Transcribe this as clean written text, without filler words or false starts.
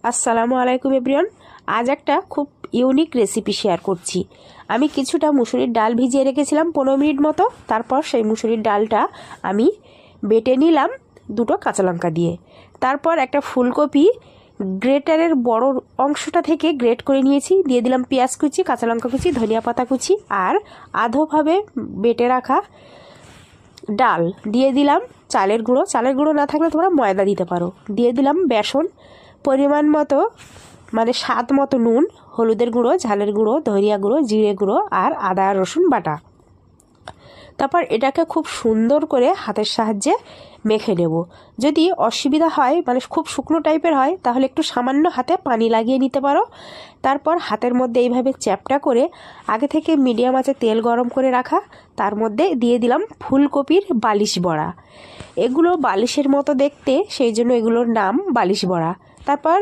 আসসালামু আলাইকুম এভরিওয়ান। আজ একটা খুব ইউনিক রেসিপি শেয়ার করছি। আমি কিছুটা মুসুরির ডাল ভিজিয়ে রেখেছিলাম 15 মিনিট মতো। তারপর সেই মুসুরির ডালটা আমি বেটে নিলাম দুটো কাঁচা লঙ্কা দিয়ে। তারপর একটা ফুলকপি গ্রেটারের বড় অংশটা থেকে গ্রেট করে নিয়েছি, দিয়ে দিলাম পেঁয়াজ কুচি, কাঁচা লঙ্কা কুচি, ধনিয়া পাতা কুচি আর আধোভাবে বেটে রাখা ডাল দিয়ে দিলাম। চালের গুঁড়ো না থাকলে তোমরা ময়দা দিতে পারো। দিয়ে দিলাম বেসন, পরিমাণ মতো মানে স্বাদ মতো নুন, হলুদের গুঁড়ো, ঝালের গুঁড়ো, ধনিয়া গুঁড়ো, জিরে গুঁড়ো আর আদা রসুন বাটা। তারপর এটাকে খুব সুন্দর করে হাতের সাহায্যে মেখে নেব। যদি অসুবিধা হয় মানে খুব শুকনো টাইপের হয় তাহলে একটু সামান্য হাতে পানি লাগিয়ে নিতে পারো। তারপর হাতের মধ্যে এইভাবে চ্যাপটা করে আগে থেকে মিডিয়াম আঁচে তেল গরম করে রাখা, তার মধ্যে দিয়ে দিলাম ফুলকপির বালিশ বড়া। এগুলো বালিশের মতো দেখতে, সেই জন্য এগুলোর নাম বালিশ বড়া। তারপর